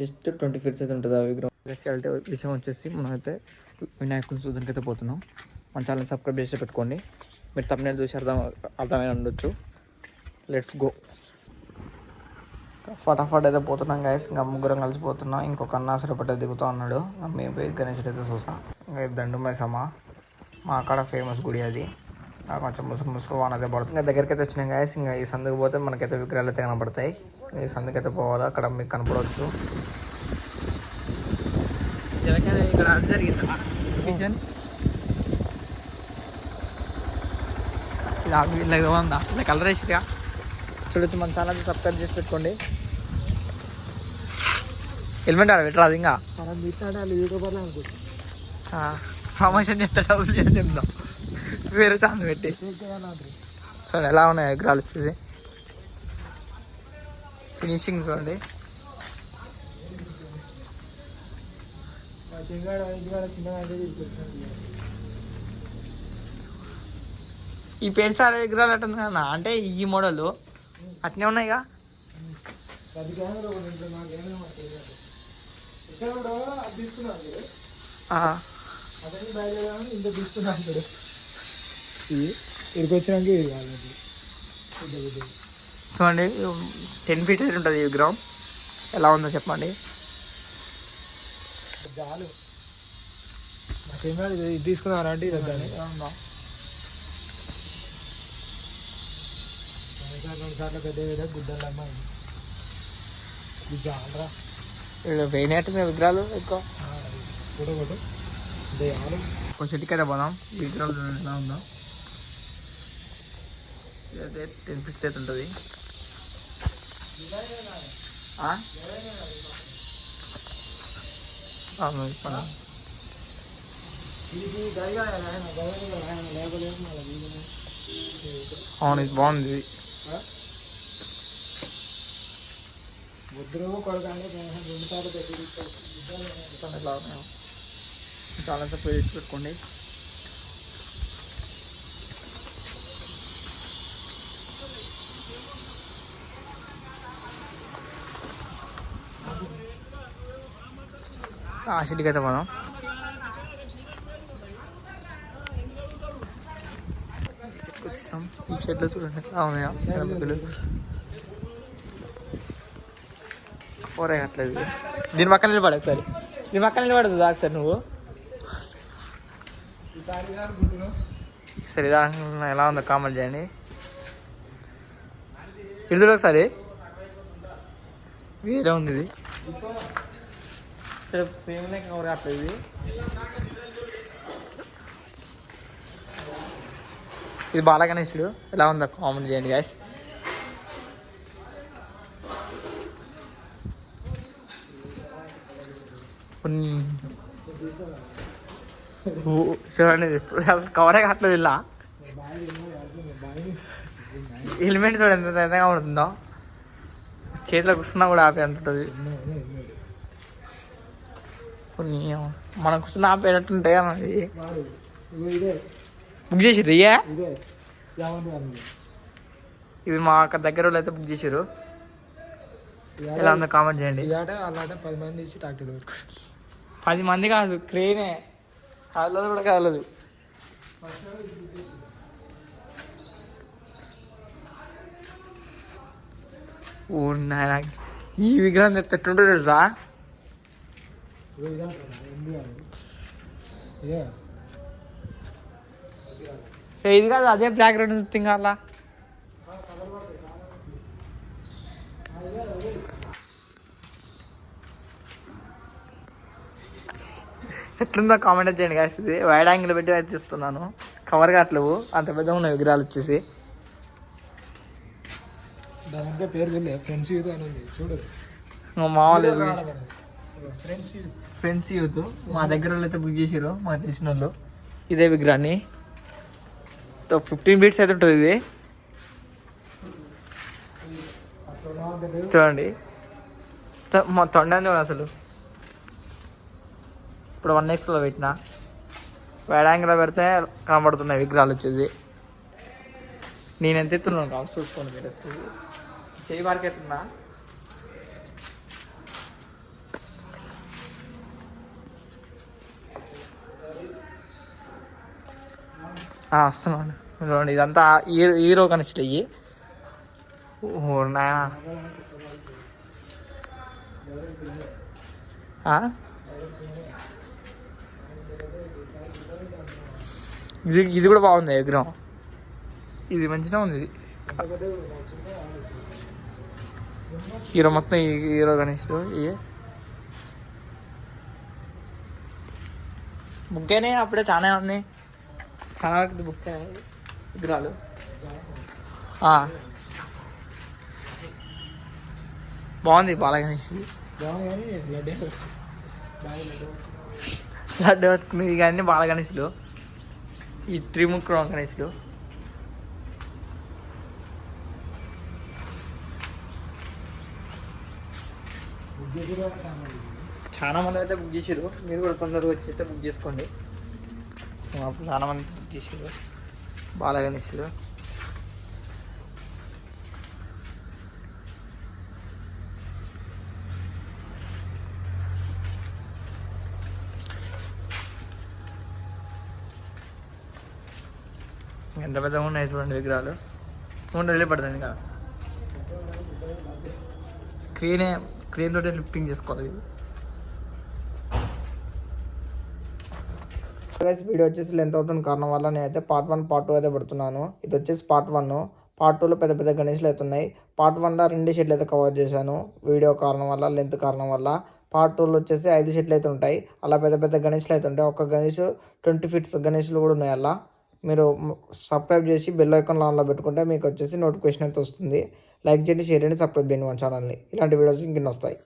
Just 20 feets అయితే ఉంటుంది ఆ విగ్రహం. విషయం వచ్చేసి మనమైతే వినాయకుని చూడడానికి అయితే పోతున్నాం. మన ఛానల్ సబ్స్క్రైబ్ చేసి పెట్టుకోండి. మీరు తప్పనే చూసి అర్థమైన ఉండొచ్చు. Let's go. ఫటాఫట్ అయితే పోతున్నాం గైస్. ఇంకా ముగ్గురం కలిసిపోతున్నాం. ఇంకొక అన్న అసలు దిగుతూ ఉన్నాడు. మేము పోయి గణేష్ అయితే చూస్తాం. ఇంకా దండు మైసమ్మ మా అక్కడ ఫేమస్ గుడి అది. కొంచెం ముసుగు వాన అయితే పడుతుంది. ఇంకా దగ్గరికి అయితే వచ్చినాం గైస్. ఇంకా ఈ సందుకు పోతే మనకైతే విగ్రహాలు అయితే కనబడతాయి. ఈ సందుకు అయితే పోవాలి. అక్కడ మీకు కనపడవచ్చు. ఇక్కడ జరిగింది కలర్ వేసిగా చూడొచ్చు. మన ఛానల్ సబ్స్క్రైబ్ చేసి పెట్టుకోండి. హెల్మెట్ ఆడ పెట్టరాదు. ఇంకా ప్రమోషన్ చెప్తా డబ్బులు చేసి చెప్దాం. వేరే ఛానల్ పెట్టి చూడండి ఎలా ఉన్నాయి విగ్రహాలు వచ్చేసి. ఫినిషింగ్ చూడండి. ఈ పేరు సార్ విగ్రహాలు అట్టుంది కదా అంటే ఈ మోడల్ అట్నే ఉన్నాయిగా. చూడండి 10 ఫీట్ ఉంటుంది ఈ విగ్రహం. ఎలా ఉందో చెప్పండి. తీసుకున్నారంటే పోయినట్టు విగ్రహాలు ఎక్కువ కొంచెం చెట్టుకైతే పోదాం. విగ్రహాలు ఎలా ఉందో. ఇదైతే 10 ఫీట్స్ అయితే ఉంటుంది. అవును ఇది బాగుంది. చాలా తక్కువ తెచ్చి పెట్టుకోండి. ఆ సిటీకి అయితే పోదాం. ఈ చెట్లు చూడండి అవునాయా కూర కట్టలేదు. దీని పక్కన నిలబడ ఒకసారి. దీని పక్కన నిలబడదు దాకా సార్ నువ్వు. సరే ఎలా ఉందో కామెంట్ చేయండి. ఇది ఒకసారి వేరే ఉంది. ఇది ప్రేమనే కవర్ కట్టలేదు. ఇది బాలగణేశుడు. ఎలా ఉందో కామెంట్ చేయండి గైస్. చూడండి అసలు కవరే కట్టలేదు. ఇలా హెల్మెట్ చూడండి ఎంత ఎంతగా ఉంటుందో. చేతిలో కూర్చున్నా కూడా ఆపే అంటుంటుంది. మనం కూర్చున్న ఆపేటట్టుంటాయి అన్నది. బుక్ చేసిర్రు ఇయ్యా. ఇది మా అక్క దగ్గర వాళ్ళు అయితే బుక్ చేసారు. ఎలా ఉందో కామెంట్ చేయండి. 10 మంది ఇచ్చి ట్రాక్టర్ 10 మంది కాదు, క్రేనే కదలదు కూడా కదలదు. ఈ విగ్రహం ఎట్టుంటుంది తెలుసా. ఇది కాదు అదే బ్యాక్గ్రౌండ్ థింగ్. అలా ఎట్లుందో కామెంట్ చేయండి కాదు. ఇది వైడ్ యాంగిల్ పెట్టి అయితే ఇస్తున్నాను. కవర్ కావట్లేవు అంత పెద్దగా ఉన్నాయి విగ్రహాలు వచ్చేసి. మామూలు ఫ్రెండ్స్ యూత్ మా దగ్గర వాళ్ళు అయితే బుక్ చేసారు. మాకు తెలిసిన వాళ్ళు ఇదే విగ్రహాన్ని 15 ఫీట్స్ అయితే ఉంటుంది. ఇది చూడండి మా తొండని చూడండి అసలు. ఇప్పుడు 1xలో పెట్టిన వైడ్ యాంగిల్లో పెడితే కనబడుతున్నాయి విగ్రహాలు వచ్చేది. నేను ఎంత ఎత్తున్నాను కాదు చూసుకోండి. మీరు వస్తుంది చెయ్యి వరకు ఎత్తున్నా. వస్తున్నాను చూడండి ఇదంతా హీరో కనిష్టలు ఇవి ఓ నాయనా ఇది కూడా బాగుంది విగ్రహం ఇది మంచిగా ఉంది ఇది హీరో మొత్తం హీరో గణేష్డు ఇవి బుక్ అయినాయి అప్పుడే చాలా ఉన్నాయి చాలా వరకు బుక్ అయినాయి విగ్రహాలు బాగుంది బాలగణేష్ లడ్డు పట్టుకుని ఇక అన్నీ బాలగణేష్లు ఈ త్రిముఖ గణేష్లు చాలా మంది అయితే బుక్ చేసారు మీరు కూడా తొందరగా వచ్చి అయితే బుక్ చేసుకోండి అప్పుడు చాలా మంది బుక్ చేసారు బాలగణేష్లు ఎంత పెద్దగా ఉన్నాయి చూడండి విగ్రహాలు 3 రోజులే పడుతుంది ఇంకా క్రేన్ తోటి లిఫ్టింగ్ చేసుకోవాలి వీడియో వచ్చేసి లెంత్ అవుతున్న కారణం వల్ల నేనైతే పార్ట్ 1 పార్ట్ 2 అయితే పెడుతున్నాను ఇది వచ్చేసి పార్ట్ 1 పార్ట్ 2లో పెద్ద పెద్ద గణేష్లు అయితే ఉన్నాయి పార్ట్ 1లో 2 షెట్లు అయితే కవర్ చేశాను వీడియో కారణం వల్ల లెంత్ కారణం వల్ల పార్ట్ 2లో వచ్చేసి 5 షెట్లు అయితే ఉంటాయి అలా పెద్ద పెద్ద గణేష్లు అయితే ఉంటాయి ఒక గణేష్ 20 ఫీట్స్ గణేష్లు కూడా ఉన్నాయి అలా మీరు సబ్స్క్రైబ్ చేసి బెల్ ఐకాన్ ఆన్లో పెట్టుకుంటే మీకు వచ్చేసి నోటిఫికేషన్ అయితే వస్తుంది లైక్ చేయండి షేర్ చేయండి సబ్స్క్రైబ్ చేయండి మన ఛానల్ని ఇలాంటి వీడియోస్ ఇంకెన్ని వస్తాయి